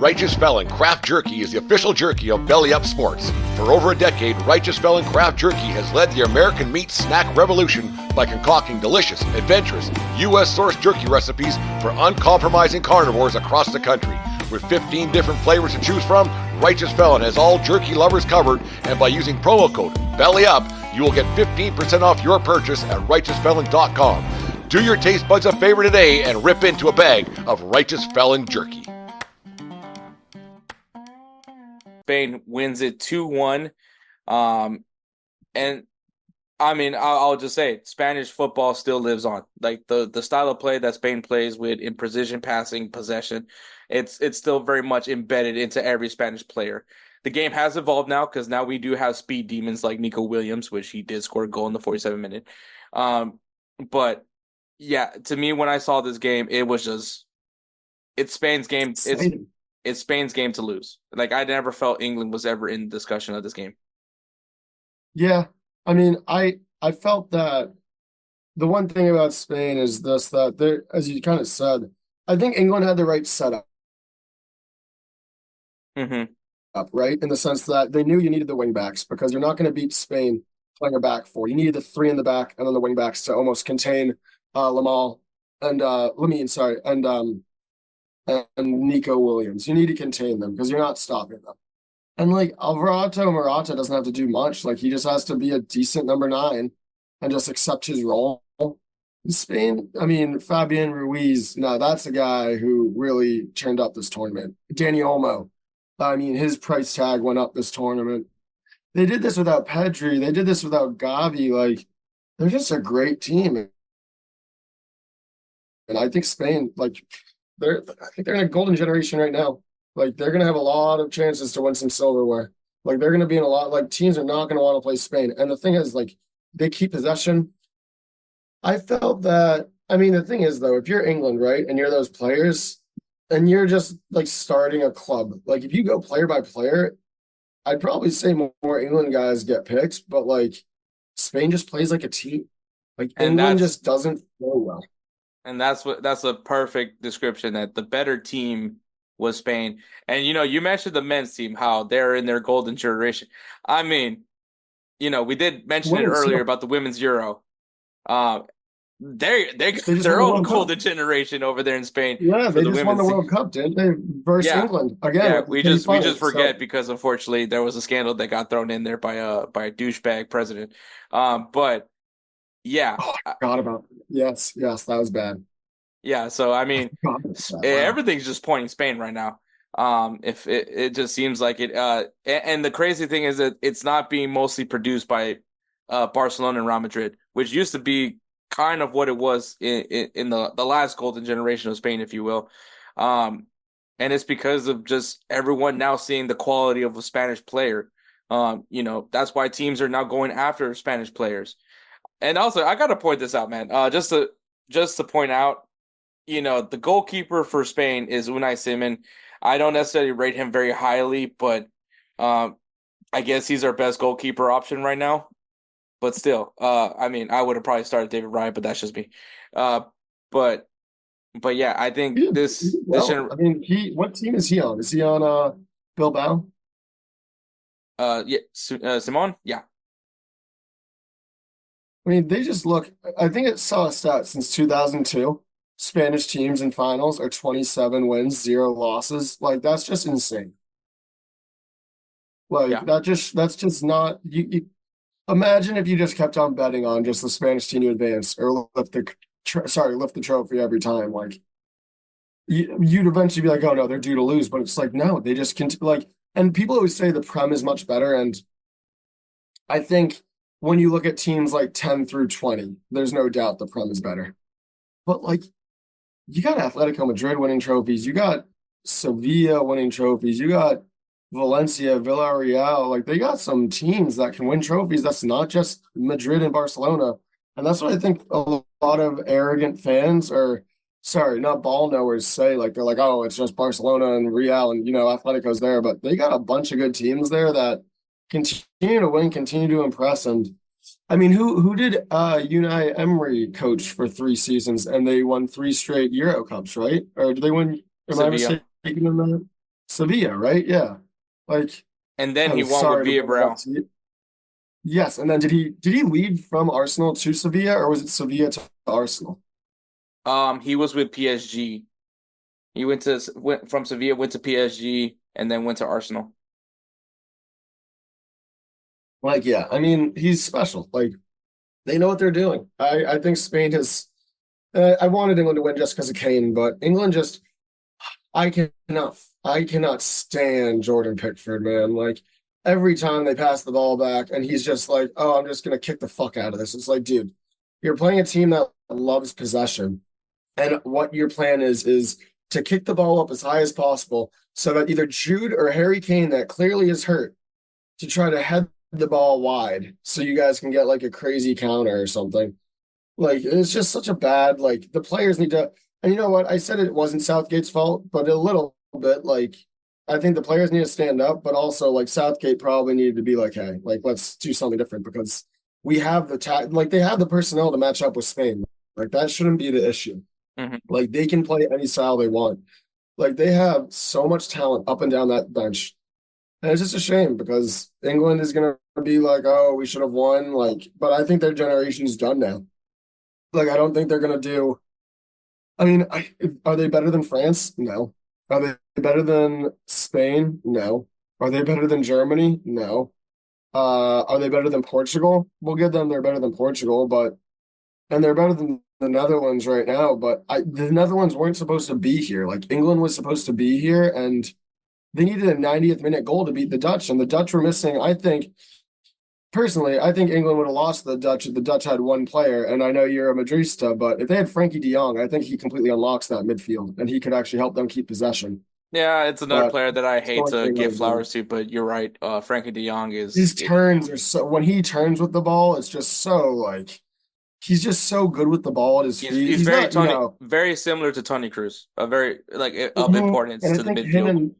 Righteous Felon Craft Jerky is the official jerky of BellyUpSports. For over a decade, Righteous Felon Craft Jerky has led the American meat snack revolution by concocting delicious, adventurous, U.S.-sourced jerky recipes for uncompromising carnivores across the country. With 15 different flavors to choose from, Righteous Felon has all jerky lovers covered, and by using promo code BELLYUP, you will get 15% off your purchase at RighteousFelon.com. Do your taste buds a favor today and rip into a bag of Righteous Felon jerky. Spain wins it 2-1. And I mean, I'll just say Spanish football still lives on. Like the style of play that Spain plays with in precision passing, possession, it's still very much embedded into every Spanish player. The game has evolved now because now we do have speed demons like Nico Williams, which he did score a goal in the 47th minute. But yeah, to me, when I saw this game, it was just it's Spain's game. It's Spain's game to lose. Like, I never felt England was ever in discussion of this game. Yeah. I mean, I felt that the one thing about Spain is this, that they're, as you kind of said, I think England had the right setup. Right? In the sense that they knew you needed the wingbacks because you're not going to beat Spain playing a back four. You needed the three in the back and then the wingbacks to almost contain Lamal and and Nico Williams. You need to contain them because you're not stopping them. And like Alvarado Morata doesn't have to do much. Like he just has to be a decent number 9 and just accept his role. In Spain, I mean, Fabian Ruiz, no, that's a guy who really turned up this tournament. Dani Olmo, I mean, his price tag went up this tournament. They did this without Pedri. They did this without Gavi. Like, they're just a great team. And I think Spain, like, I think they're in a golden generation right now. Like, they're going to have a lot of chances to win some silverware. Like, they're going to be in a lot, like, teams are not going to want to play Spain. And the thing is, like, they keep possession. I felt that, I mean, the thing is, though, if you're England, right, and you're those players, and you're just, like, starting a club, like, if you go player by player, I'd probably say more England guys get picked, but, like, Spain just plays like a team. Like, England just doesn't flow well. And that's a perfect description, that the better team was Spain. And, you mentioned the men's team, how they're in their golden generation. I mean, we did mention it earlier about the women's Euro. They're their own golden generation over there in Spain. Yeah, they just won the World Cup, didn't they? Versus England. Again, yeah, we just forget because unfortunately there was a scandal that got thrown in there by a douchebag president. But yeah. Oh, I forgot about it. Yes, that was bad. Yeah, so I mean, everything's just pointing Spain right now. If it just seems like it. And the crazy thing is that it's not being mostly produced by Barcelona and Real Madrid, which used to be kind of what it was in the last golden generation of Spain, if you will. And it's because of just everyone now seeing the quality of a Spanish player. That's why teams are now going after Spanish players. And also, I got to point this out, man. Just to point out, the goalkeeper for Spain is Unai Simon. I don't necessarily rate him very highly, but I guess he's our best goalkeeper option right now. But still, I mean, I would have probably started David Ryan, but that's just me. But yeah, I think I mean, what team is he on? Is he on Bilbao? Yeah, Simon, yeah. I mean, they just look. I think it saw a stat since 2002. Spanish teams in finals are 27 wins, 0 losses. Like, that's just insane. Like, that's just not. You imagine if you just kept on betting on just the Spanish team to advance or lift the trophy every time. Like, you'd eventually be like, oh no, they're due to lose. But it's like, no, they just like. And people always say the Prem is much better, and I think when you look at teams like 10 through 20, there's no doubt the Prem is better. But, like, you got Atletico Madrid winning trophies. You got Sevilla winning trophies. You got Valencia, Villarreal. Like, they got some teams that can win trophies. That's not just Madrid and Barcelona. And that's what I think a lot of arrogant fans not ball knowers say. Like, they're like, oh, it's just Barcelona and Real and, Atletico's there. But they got a bunch of good teams there that continue to win, continue to impress. And I mean, who did Unai Emery coach for 3 seasons and they won 3 straight Euro Cups, right? Or did they win? Am I mistaken in that? Sevilla, right? Yeah. Like, And then he I'm won with sorry to bring it up Villarreal. to you. Yes, and then did he lead from Arsenal to Sevilla, or was it Sevilla to Arsenal? He was with PSG. He went from Sevilla, went to PSG, and then went to Arsenal. Like, yeah, I mean, he's special. Like, they know what they're doing. I think Spain has. I wanted England to win just because of Kane, but England just. I cannot stand Jordan Pickford, man. Like, every time they pass the ball back, and he's just like, "Oh, I'm just gonna kick the fuck out of this." It's like, dude, you're playing a team that loves possession. And what your plan is to kick the ball up as high as possible so that either Jude or Harry Kane, that clearly is hurt, to try to head the ball wide so you guys can get like a crazy counter or something. Like, it's just such a bad, like, the players need to, and you know what? I said it wasn't Southgate's fault, but a little bit, like, I think the players need to stand up, but also like Southgate probably needed to be like, hey, like, let's do something different because we have like they have the personnel to match up with Spain. Like, that shouldn't be the issue. Hmm. Like, they can play any style they want. Like, they have so much talent up and down that bench. And it's just a shame because England is gonna be like, oh, we should have won. Like, but I think their generation's done now. Like, I don't think they're gonna do. I mean, are they better than France? No. Are they better than Spain? No. Are they better than Germany? No. Are they better than Portugal? We'll give them they're better than Portugal, but and they're better than the Netherlands right now. But the Netherlands weren't supposed to be here. Like, England was supposed to be here, and they needed a 90th minute goal to beat the Dutch, and the Dutch were missing. I think personally, I think England would have lost the Dutch if the Dutch had one player. And I know you're a Madrista, but if they had Frankie De Jong, I think he completely unlocks that midfield, and he could actually help them keep possession. Yeah, it's another But player that I that's the hate only to thing give I do. flowers to, but you're right. Frankie De Jong is His turns are so when he turns with the ball, it's just so like he's just so good with the ball at his feet. he's He's very not, Tony, very similar to Tony Cruz, a very like of and importance I to the think him midfield. and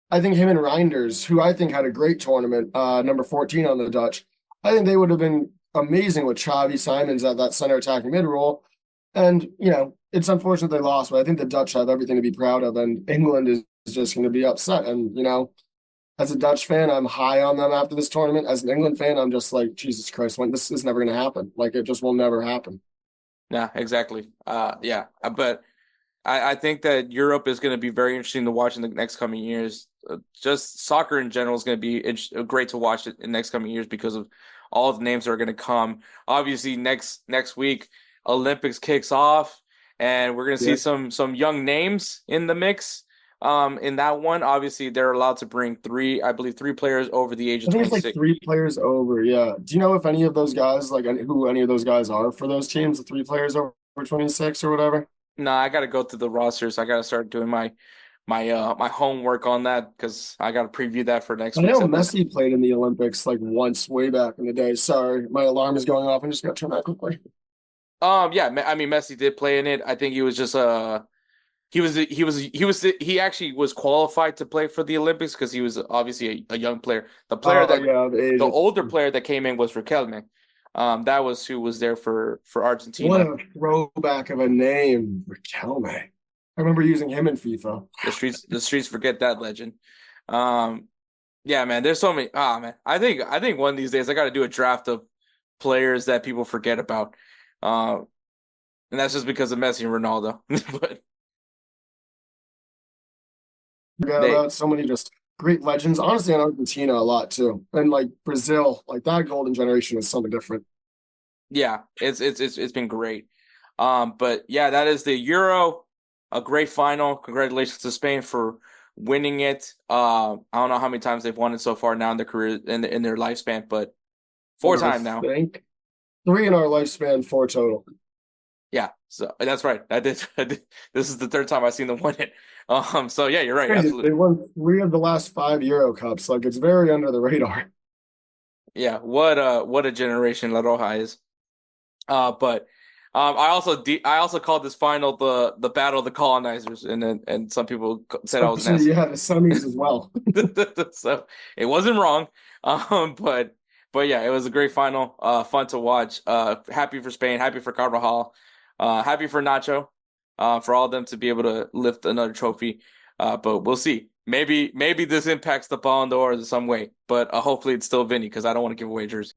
I think him and Reinders, who I think had a great tournament, number 14 on the Dutch, I think they would have been amazing with Xavi Simons at that center attacking mid role. And, it's unfortunate they lost, but I think the Dutch have everything to be proud of, and England is just going to be upset. And, as a Dutch fan, I'm high on them after this tournament. As an England fan, I'm just like, Jesus Christ, when this is never going to happen. Like, it just will never happen. Yeah, exactly. Yeah, but I think that Europe is going to be very interesting to watch in the next coming years. Just soccer in general is going to be great to watch it in the next coming years because of all the names that are going to come. Obviously, next week Olympics kicks off, and we're going to see Yeah. some young names in the mix. In that one, obviously they're allowed to bring I believe three players over the age of I think it's like 26. three players over. Yeah. Do you know if any of those guys, like who any of those guys are for those teams, the three players over 26 or whatever? No, I got to go through the rosters. I got to start doing my homework on that because I got to preview that for I next know week's episode. Messi played in the Olympics like once way back in the day. Sorry, my alarm is going off. I'm just gonna turn that quickly. Yeah, I mean Messi did play in it. I think he was just he actually was qualified to play for the Olympics because he was obviously a young player. Oh yeah, the The age. older player that came in was Riquelme. That was who was there for What Argentina. a throwback of a name, Riquelme. I remember using him in FIFA. The streets forget that legend. Um, yeah, man. There's so many. Ah, man. I think one of these days I got to do a draft of players that people forget about. Uh, and that's just because of Messi and Ronaldo. But Forgot they, about so many just great legends. Honestly, in Argentina a lot too, and like Brazil, like that golden generation is something different. yeah, it's been great. But yeah, that is the Euro, a great final. Congratulations to Spain for winning it. I don't know how many times they've won it so far now in their career in their lifespan, but four I time now. think three in our lifespan, four total. Yeah, so that's right. I did. This is the third time I've seen them win it. So yeah, you're right. Crazy. They Absolutely. won three of the last five Euro Cups. Like, it's very under the radar. Yeah, what a generation La Roja is. But I also called this final the Battle of the Colonizers, and some people said I was an Especially, ass. yeah, the semis as well. So it wasn't wrong. But yeah, it was a great final. Fun to watch. Happy for Spain. Happy for Carvajal. Happy for Nacho. For all of them to be able to lift another trophy. But we'll see. Maybe this impacts the Ballon d'Or in some way, but hopefully it's still Vinny because I don't want to give away jersey.